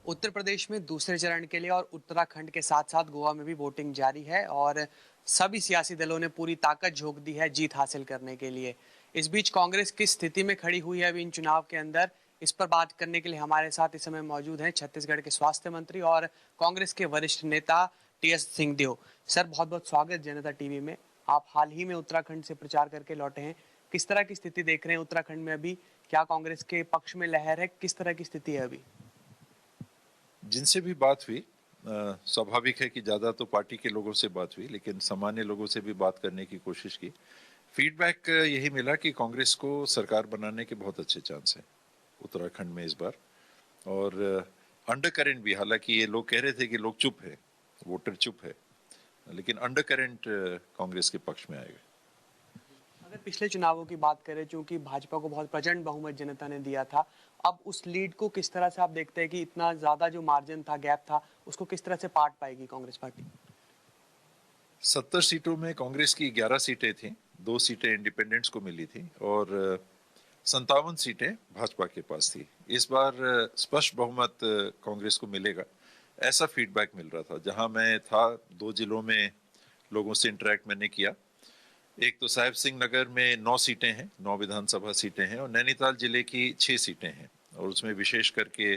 उत्तर प्रदेश में दूसरे चरण के लिए और उत्तराखंड के साथ साथ गोवा में भी वोटिंग जारी है और सभी सियासी दलों ने पूरी ताकत झोंक दी है जीत हासिल करने के लिए। इस बीच कांग्रेस किस स्थिति में खड़ी हुई है अभी इन चुनाव के अंदर, इस पर बात करने के लिए हमारे साथ इस समय मौजूद हैं छत्तीसगढ़ के स्वास्थ्य मंत्री और कांग्रेस के वरिष्ठ नेता टीएस सिंहदेव। सर, बहुत बहुत स्वागत जनता टीवी में। आप हाल ही में उत्तराखंड से प्रचार करके लौटे हैं, किस तरह की स्थिति देख रहे हैं उत्तराखंड में अभी? क्या कांग्रेस के पक्ष में लहर है? किस तरह की स्थिति है अभी? जिनसे भी बात हुई, स्वाभाविक है कि ज़्यादा तो पार्टी के लोगों से बात हुई, लेकिन सामान्य लोगों से भी बात करने की कोशिश की। फीडबैक यही मिला कि कांग्रेस को सरकार बनाने के बहुत अच्छे चांस हैं उत्तराखंड में इस बार। और अंडर करंट भी, हालांकि ये लोग कह रहे थे कि लोग चुप है, वोटर चुप है, लेकिन अंडर करंट कांग्रेस के पक्ष में आएगा। अगर पिछले चुनावों की बात करें, चूंकि भाजपा को बहुत प्रचंड बहुमत जनता ने दिया था, अब उस लीड को किस तरह से आप देखते हैं कि इतना ज्यादा जो मार्जिन था, गैप था, उसको किस तरह से पाट पाएगी कांग्रेस पार्टी? 70 सीटों में कांग्रेस की 11 सीटें थीं, 2 सीटें इंडिपेंडेंट्स को मिली थी और 57 सीटें भाजपा के पास थी। इस बार स्पष्ट बहुमत कांग्रेस को मिलेगा, ऐसा फीडबैक मिल रहा था। जहां मैं था, 2 जिलों में लोगों से इंटरेक्ट मैंने किया। एक तो साहिब सिंह नगर में 9 सीटें हैं, 9 विधानसभा सीटें हैं, और नैनीताल जिले की 6 सीटें हैं। और उसमें विशेष करके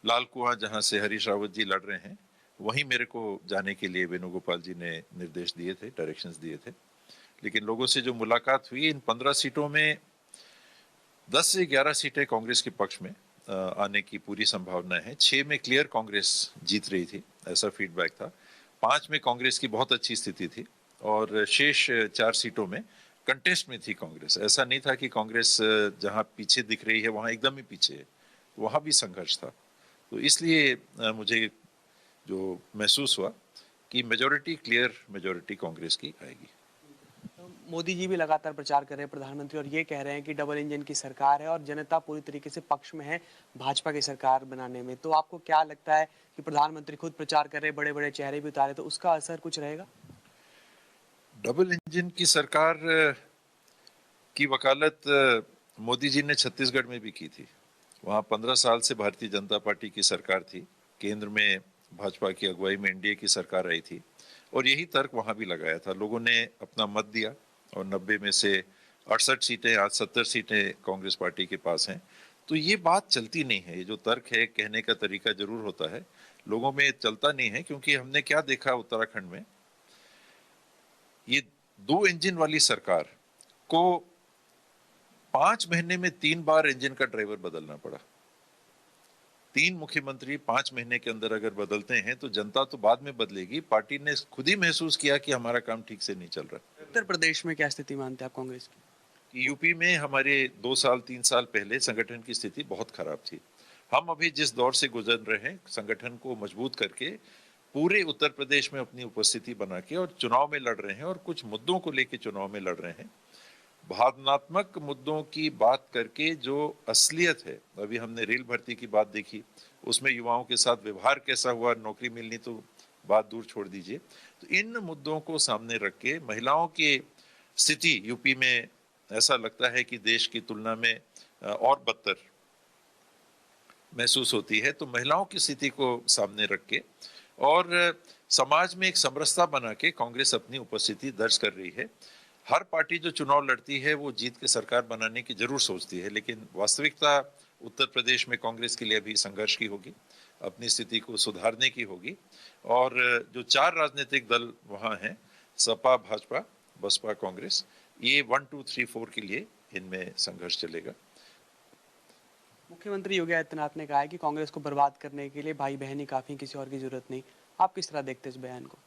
लाल कुआं, जहां से हरीश रावत जी लड़ रहे हैं, वहीं मेरे को जाने के लिए वेणुगोपाल जी ने निर्देश दिए थे, डायरेक्शंस दिए थे। लेकिन लोगों से जो मुलाकात हुई, इन 15 सीटों में 10 से 11 सीटें कांग्रेस के पक्ष में आने की पूरी संभावना है। 6 में क्लियर कांग्रेस जीत रही थी, ऐसा फीडबैक था। 5 में कांग्रेस की बहुत अच्छी स्थिति थी और शेष 4 सीटों में कंटेस्ट में थी कांग्रेस। ऐसा नहीं था कि कांग्रेस जहां पीछे दिख रही है वहां एकदम ही पीछे है, वहां भी संघर्ष था। तो इसलिए मुझे जो महसूस हुआ कि मेजोरिटी, क्लियर मेजोरिटी कांग्रेस की आएगी। मोदी जी भी लगातार प्रचार कर रहे हैं, प्रधानमंत्री, और ये कह रहे हैं कि डबल इंजन की सरकार है और जनता पूरी तरीके से पक्ष में है भाजपा की सरकार बनाने में। तो आपको क्या लगता है कि प्रधानमंत्री खुद प्रचार कर रहे, बड़े बड़े चेहरे भी उतारे, तो उसका असर कुछ रहेगा? डबल इंजन की सरकार की वकालत मोदी जी ने छत्तीसगढ़ में भी की थी। वहां 15 साल से भारतीय जनता पार्टी की सरकार थी, केंद्र में भाजपा की अगुवाई में एनडीए की सरकार आई थी, और यही तर्क वहां भी लगाया था। लोगों ने अपना मत दिया और 90 में से 68 सीटें, आज 70 सीटें कांग्रेस पार्टी के पास हैं। तो ये बात चलती नहीं है। ये जो तर्क है, कहने का तरीका जरूर होता है, लोगों में चलता नहीं है। क्योंकि हमने क्या देखा उत्तराखंड में, ये 2 इंजन वाली सरकार को 5 महीने में 3 बार इंजन का ड्राइवर बदलना पड़ा। 3 मुख्यमंत्री 5 महीने के अंदर अगर बदलते हैं तो जनता तो बाद में बदलेगी। पार्टी ने खुद ही महसूस किया कि हमारा काम ठीक से नहीं चल रहा। उत्तर प्रदेश में क्या स्थिति मानते हैं आप कांग्रेस की? कि यूपी में हमारे 2 साल 3 साल पहले संगठन की स्थिति बहुत खराब थी। हम अभी जिस दौर से गुजर रहे हैं, संगठन को मजबूत करके पूरे उत्तर प्रदेश में अपनी उपस्थिति बना के और चुनाव में लड़ रहे हैं, और कुछ मुद्दों को लेकर चुनाव में लड़ रहे हैं। भावनात्मक मुद्दों की बात करके जो असलियत है, अभी हमने रेल भर्ती की बात देखी, उसमें युवाओं के साथ व्यवहार कैसा हुआ, नौकरी मिलनी तो बात दूर छोड़ दीजिए। तो इन मुद्दों को सामने रख के महिलाओं की स्थिति यूपी में ऐसा लगता है कि देश की तुलना में और बदतर महसूस होती है। तो महिलाओं की स्थिति को सामने रख के और समाज में एक समरसता बना के कांग्रेस अपनी उपस्थिति दर्ज कर रही है। हर पार्टी जो चुनाव लड़ती है वो जीत के सरकार बनाने की जरूर सोचती है, लेकिन वास्तविकता उत्तर प्रदेश में कांग्रेस के लिए अभी संघर्ष की होगी, अपनी स्थिति को सुधारने की होगी। और जो 4 राजनीतिक दल वहां हैं, सपा, भाजपा, बसपा, कांग्रेस, ये 1 2 3 4 के लिए इनमें संघर्ष चलेगा। मुख्यमंत्री योगी आदित्यनाथ ने कहा है कि कांग्रेस को बर्बाद करने के लिए भाई बहन ही काफी, किसी और की जरूरत नहीं। आप किस तरह देखते हैं इस बयान को?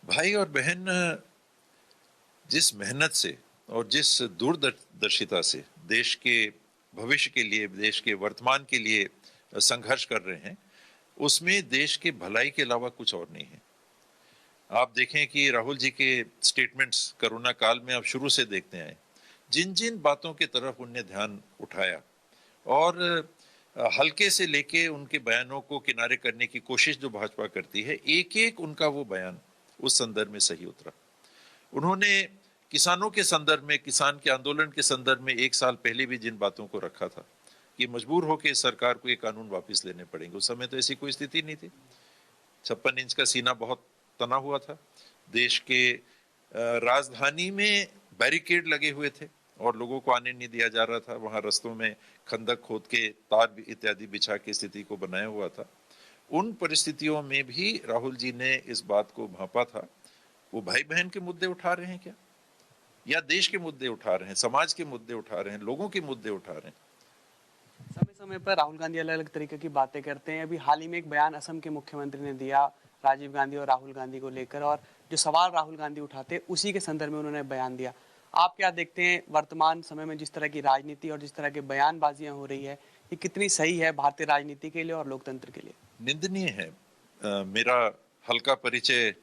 भाई और बहन जिस मेहनत से और जिस दूरदर्शिता से देश के भविष्य के लिए, देश के वर्तमान के लिए संघर्ष कर रहे हैं, उसमें देश के भलाई के अलावा कुछ और नहीं है। आप देखें कि राहुल जी के स्टेटमेंट्स कोरोना काल में आप शुरू से देखते आए, जिन जिन बातों की तरफ उनने ध्यान उठाया और हल्के से लेके उनके बयानों को किनारे करने की कोशिश जो भाजपा करती है, एक एक उनका वो बयान उस संदर्भ में सही उतरा। उन्होंने किसानों के संदर्भ में, किसान के आंदोलन के संदर्भ में 1 साल पहले भी जिन बातों को रखा था, कि मजबूर होकर सरकार को ये कानून वापस लेने पड़ेंगे। उस समय तो ऐसी कोई स्थिति नहीं थी। 56 इंच का सीना बहुत तना हुआ था। देश के राजधानी में बैरिकेड लगे हुए थे और लोगों को आने नहीं दिया जा रहा था। वहां रास्तों में खंदक खोद के तार इत्यादि बिछा के स्थिति को बनाया हुआ था। उन परिस्थितियों में भी राहुल जी ने इस बात को भांपा था। वो भाई बहन के मुद्दे उठा रहे हैं क्या, या देश के मुद्दे उठा रहे हैं, समाज के मुद्दे उठा रहे हैं, लोगों के मुद्दे उठा रहे हैं? समय समय पर राहुल गांधी अलग अलग तरीके की बातें करते हैं। अभी हाल ही में एक बयान असम के मुख्यमंत्री ने दिया राजीव गांधी और राहुल गांधी को लेकर, और जो सवाल राहुल गांधी उठाते उसी के संदर्भ में उन्होंने बयान दिया। आप क्या देखते हैं वर्तमान समय में जिस तरह की राजनीति और जिस तरह की बयानबाजियां हो रही है, ये कितनी सही है भारतीय राजनीति के लिए और लोकतंत्र के लिए? निंदनीय है। मेरा हल्का परिचय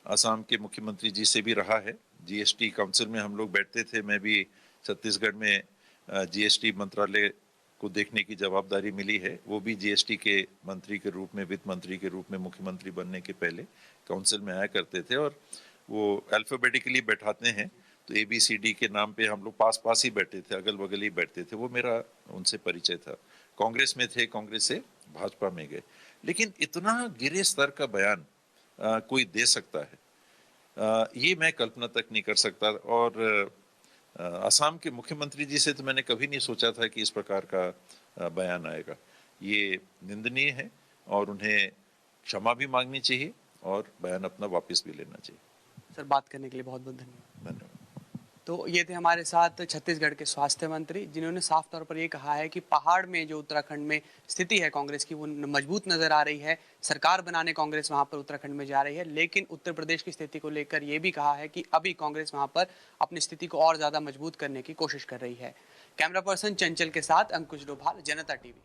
असम के मुख्यमंत्री जी से भी रहा है। जीएसटी काउंसिल में हम लोग बैठते थे। मैं भी छत्तीसगढ़ में जीएसटी मंत्रालय को देखने की जवाबदारी मिली है। वो भी जीएसटी के मंत्री के रूप में, वित्त मंत्री के रूप में मुख्यमंत्री बनने के पहले काउंसिल में आया करते थे, और वो अल्फाबेटिकली बैठाते हैं तो ABCD के नाम पे हम लोग पास पास ही बैठते थे, अगल बगल ही बैठते थे। वो मेरा उनसे परिचय था। कांग्रेस में थे, कांग्रेस से भाजपा में गए। लेकिन इतना गिरे स्तर का बयान कोई दे सकता है, ये मैं कल्पना तक नहीं कर सकता। और असम के मुख्यमंत्री जी से तो मैंने कभी नहीं सोचा था कि इस प्रकार का बयान आएगा। ये निंदनीय है और उन्हें क्षमा भी मांगनी चाहिए और बयान अपना वापस भी लेना चाहिए। सर, बात करने के लिए बहुत बहुत धन्यवाद। धन्यवाद। तो ये थे हमारे साथ छत्तीसगढ़ के स्वास्थ्य मंत्री, जिन्होंने साफ तौर पर ये कहा है कि पहाड़ में जो उत्तराखंड में स्थिति है कांग्रेस की, वो मजबूत नजर आ रही है। सरकार बनाने कांग्रेस वहां पर उत्तराखंड में जा रही है, लेकिन उत्तर प्रदेश की स्थिति को लेकर ये भी कहा है कि अभी कांग्रेस वहां पर अपनी स्थिति को और ज्यादा मजबूत करने की कोशिश कर रही है। कैमरा पर्सन चंचल के साथ अंकुश डोभाल, जनता टीवी।